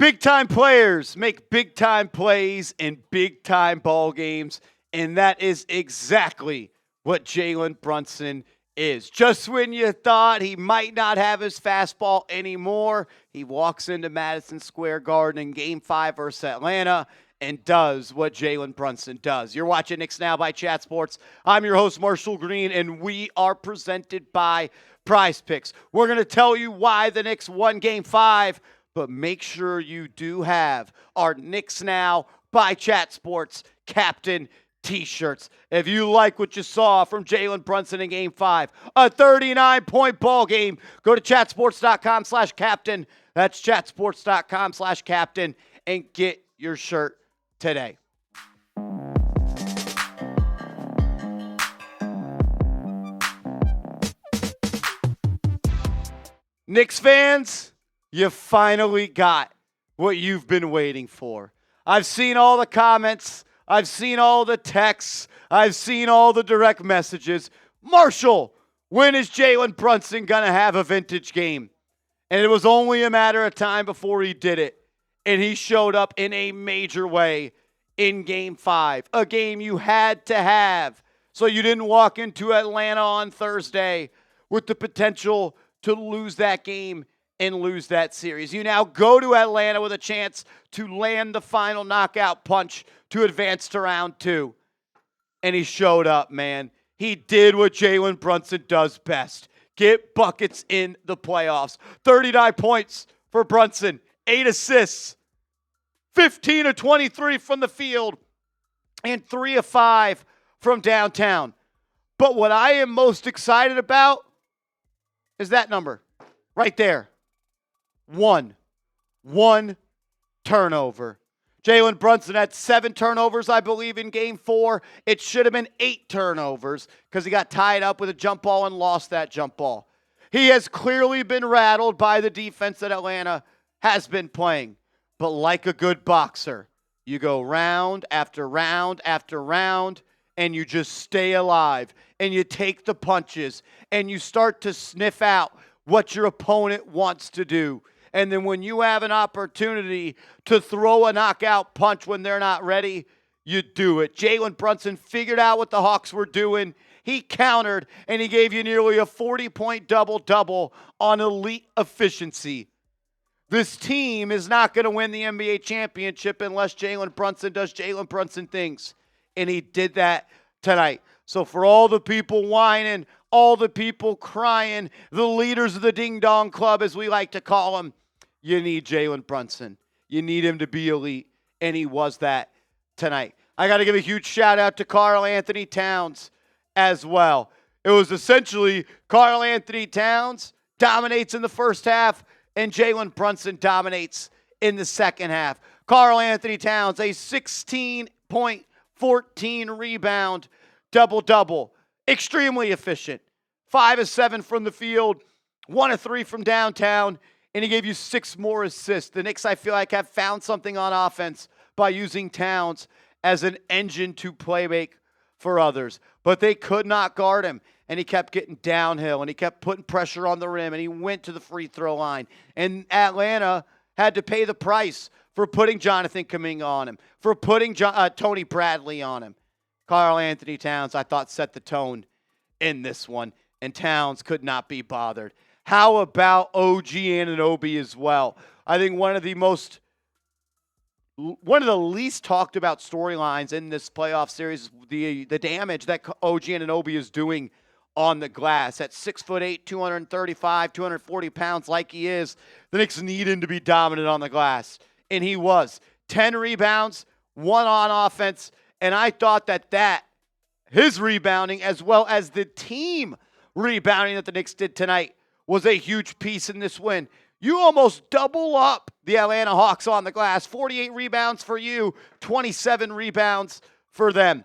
Big time players make big time plays in big time ball games, and that is exactly what Jalen Brunson is. Just when you thought he might not have his fastball anymore, he walks into Madison Square Garden in Game 5 versus Atlanta and does what Jalen Brunson does. You're watching Knicks Now by Chat Sports. I'm your host, Marshall Green, and we are presented by Prize Picks. We're going to tell you why the Knicks won Game 5, but make sure you do have our Knicks Now by Chat Sports captain t-shirts. If you like what you saw from Jalen Brunson in Game 5, a 39-point ball game, go to chatsports.com/captain. That's chatsports.com/captain and get your shirt today. Knicks fans, you finally got what you've been waiting for. I've seen all the comments. I've seen all the texts. I've seen all the direct messages. Marshall, when is Jalen Brunson going to have a vintage game? And it was only a matter of time before he did it. And he showed up in a major way in Game 5, a game you had to have. So you didn't walk into Atlanta on Thursday with the potential to lose that game and lose that series. You now go to Atlanta with a chance to land the final knockout punch to advance to round 2. And he showed up, man. He did what Jalen Brunson does best. Get buckets in the playoffs. 39 points for Brunson. 8 assists. 15 of 23 from the field. And 3 of 5 from downtown. But what I am most excited about is that number right there. One turnover. Jalen Brunson had 7 turnovers, I believe, in Game 4. It should have been 8 turnovers because he got tied up with a jump ball and lost that jump ball. He has clearly been rattled by the defense that Atlanta has been playing. But like a good boxer, you go round after round after round, and you just stay alive, and you take the punches, and you start to sniff out what your opponent wants to do. And then when you have an opportunity to throw a knockout punch when they're not ready, you do it. Jalen Brunson figured out what the Hawks were doing. He countered, and he gave you nearly a 40-point double-double on elite efficiency. This team is not going to win the NBA championship unless Jalen Brunson does Jalen Brunson things. And he did that tonight. So for all the people whining, all the people crying, the leaders of the Ding Dong Club, as we like to call them, you need Jalen Brunson. You need him to be elite, and he was that tonight. I got to give a huge shout-out to Karl-Anthony Towns as well. It was essentially Karl-Anthony Towns dominates in the first half, and Jalen Brunson dominates in the second half. Karl-Anthony Towns, a 16-point, 14-rebound double-double. Extremely efficient. 5 of 7 from the field, 1 of 3 from downtown, and he gave you 6 more assists. The Knicks, I feel like, have found something on offense by using Towns as an engine to play make for others. But they could not guard him, and he kept getting downhill, and he kept putting pressure on the rim, and he went to the free throw line. And Atlanta had to pay the price for putting Jonathan Kuminga on him, for putting Tony Bradley on him. Karl-Anthony Towns, I thought, set the tone in this one, and Towns could not be bothered. How about OG Anunoby as well? I think one of the least talked about storylines in this playoff series, the damage that OG Anunoby is doing on the glass. At 6'8", 235, 240 pounds like he is, the Knicks need him to be dominant on the glass, and he was. 10 rebounds, 1 on offense, and I thought that his rebounding as well as the team rebounding that the Knicks did tonight was a huge piece in this win. You almost double up the Atlanta Hawks on the glass. 48 rebounds for you, 27 rebounds for them.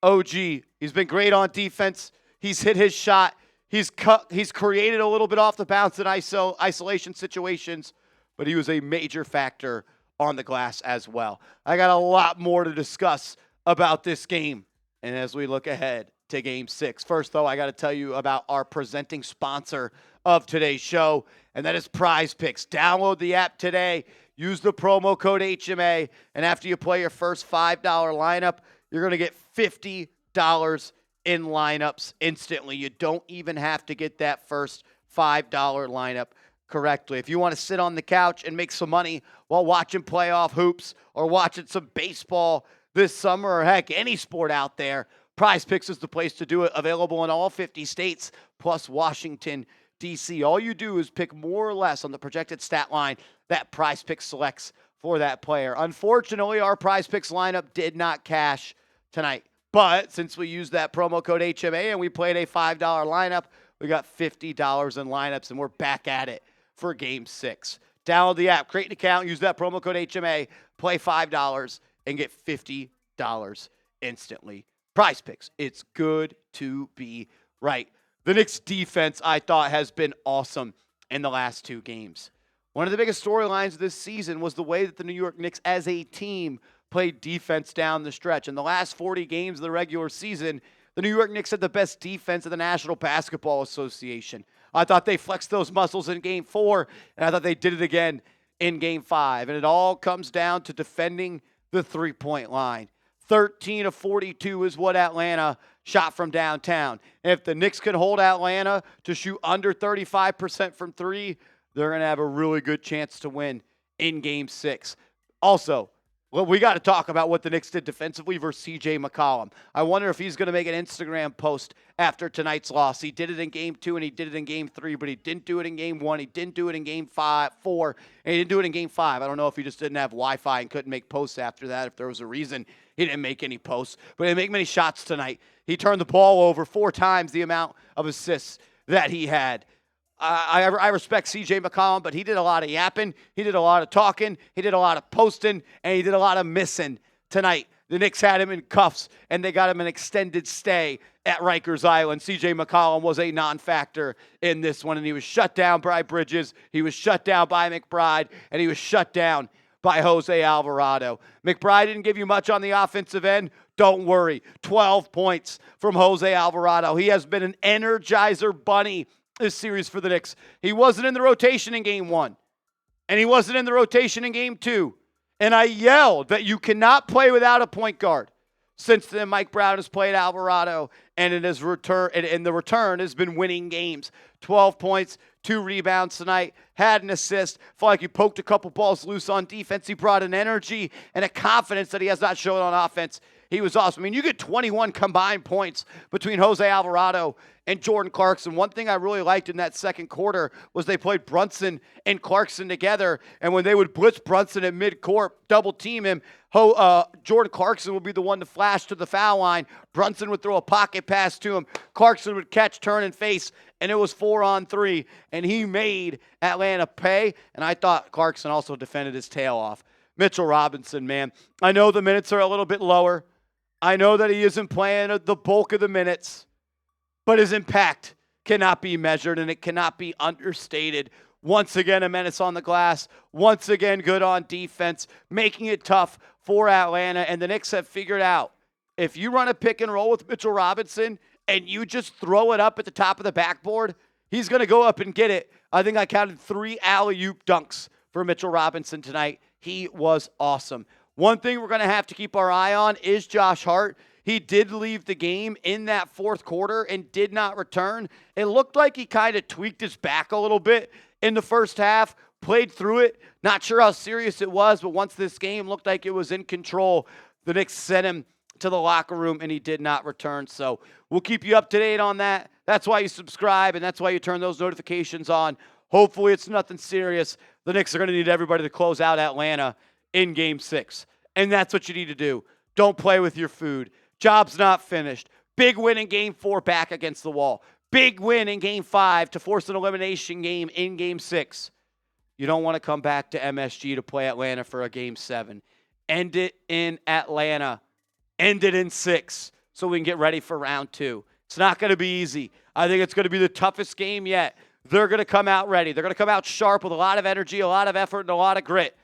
OG, he's been great on defense. He's hit his shot. He's created a little bit off the bounce in isolation situations, but he was a major factor on the glass as well. I got a lot more to discuss about this game, and as we look ahead to Game 6. First, though, I got to tell you about our presenting sponsor of today's show, and that is Prize Picks. Download the app today. Use the promo code HMA, and after you play your first $5 lineup, you're going to get $50 in lineups instantly. You don't even have to get that first $5 lineup correctly. If you want to sit on the couch and make some money while watching playoff hoops or watching some baseball this summer, or heck, any sport out there, Prize Picks is the place to do it. Available in all 50 states plus Washington, D.C. All you do is pick more or less on the projected stat line that Prize Picks selects for that player. Unfortunately, our Prize Picks lineup did not cash tonight. But since we used that promo code HMA and we played a $5 lineup, we got $50 in lineups, and we're back at it for Game 6. Download the app, create an account, use that promo code HMA, play $5, and get $50 instantly. Prize Picks, it's good to be right. The Knicks defense, I thought, has been awesome in the last 2 games. One of the biggest storylines this season was the way that the New York Knicks as a team played defense down the stretch. In the last 40 games of the regular season, the New York Knicks had the best defense in the National Basketball Association. I thought they flexed those muscles in Game 4, and I thought they did it again in Game 5. And it all comes down to defending the three-point line. 13 of 42 is what Atlanta shot from downtown. And if the Knicks can hold Atlanta to shoot under 35% from 3, they're going to have a really good chance to win in Game 6. Also, well, we got to talk about what the Knicks did defensively versus C.J. McCollum. I wonder if he's going to make an Instagram post after tonight's loss. He did it in Game 2 and he did it in Game 3, but he didn't do it in Game 1. He didn't do it in Game 4, and he didn't do it in Game 5. I don't know if he just didn't have Wi-Fi and couldn't make posts after that, if there was a reason he didn't make any posts. But he didn't make many shots tonight. He turned the ball over 4 times the amount of assists that he had. I respect C.J. McCollum, but he did a lot of yapping. He did a lot of talking. He did a lot of posting, and he did a lot of missing tonight. The Knicks had him in cuffs, and they got him an extended stay at Rikers Island. C.J. McCollum was a non-factor in this one, and he was shut down by Bridges. He was shut down by McBride, and he was shut down by Jose Alvarado. McBride didn't give you much on the offensive end. Don't worry. 12 points from Jose Alvarado. He has been an energizer bunny this series for the Knicks. He wasn't in the rotation in Game 1, and he wasn't in the rotation in Game 2. And I yelled that you cannot play without a point guard. Since then, Mike Brown has played Alvarado, and in his return, and the return has been winning games. 12 points, 2 rebounds tonight, had an assist. Felt like he poked a couple balls loose on defense. He brought an energy and a confidence that he has not shown on offense. He was awesome. I mean, you get 21 combined points between Jose Alvarado and Jordan Clarkson. One thing I really liked in that second quarter was they played Brunson and Clarkson together, and when they would blitz Brunson at midcourt, double team him, Jordan Clarkson would be the one to flash to the foul line. Brunson would throw a pocket pass to him. Clarkson would catch, turn, and face, and it was 4-on-3, and he made Atlanta pay, and I thought Clarkson also defended his tail off. Mitchell Robinson, man, I know the minutes are a little bit lower. I know that he isn't playing the bulk of the minutes, but his impact cannot be measured and it cannot be understated. Once again, a menace on the glass. Once again, good on defense, making it tough for Atlanta. And the Knicks have figured out, if you run a pick and roll with Mitchell Robinson and you just throw it up at the top of the backboard, he's going to go up and get it. I think I counted 3 alley-oop dunks for Mitchell Robinson tonight. He was awesome. One thing we're going to have to keep our eye on is Josh Hart. He did leave the game in that fourth quarter and did not return. It looked like he kind of tweaked his back a little bit in the first half, played through it. Not sure how serious it was, but once this game looked like it was in control, the Knicks sent him to the locker room and he did not return. So we'll keep you up to date on that. That's why you subscribe and that's why you turn those notifications on. Hopefully it's nothing serious. The Knicks are going to need everybody to close out Atlanta in Game 6. And that's what you need to do. Don't play with your food. Job's not finished. Big win in Game 4 back against the wall. Big win in Game 5 to force an elimination game in Game 6. You don't want to come back to MSG to play Atlanta for a Game 7. End it in Atlanta. End it in 6 so we can get ready for round 2. It's not going to be easy. I think it's going to be the toughest game yet. They're going to come out ready. They're going to come out sharp with a lot of energy, a lot of effort, and a lot of grit.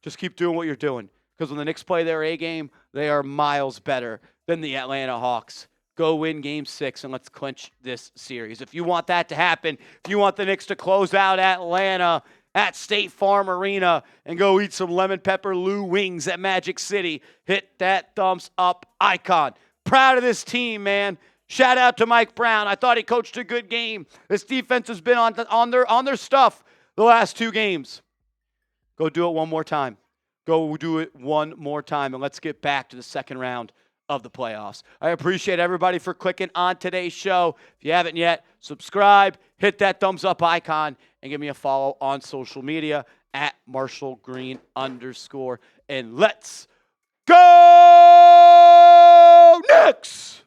Just keep doing what you're doing. Because when the Knicks play their A game, they are miles better than the Atlanta Hawks Go win Game 6 and let's clinch this series. If you want that to happen, if you want the Knicks to close out Atlanta at State Farm Arena and go eat some lemon pepper Lou wings at Magic City, hit that thumbs up icon. Proud of this team, man. Shout out to Mike Brown. I thought he coached a good game. This defense has been on their stuff the last 2 games. Go do it one more time. Go do it one more time, and let's get back to the second round of the playoffs. I appreciate everybody for clicking on today's show. If you haven't yet, subscribe, hit that thumbs up icon, and give me a follow on social media at @MarshallGreen_. And let's go Knicks!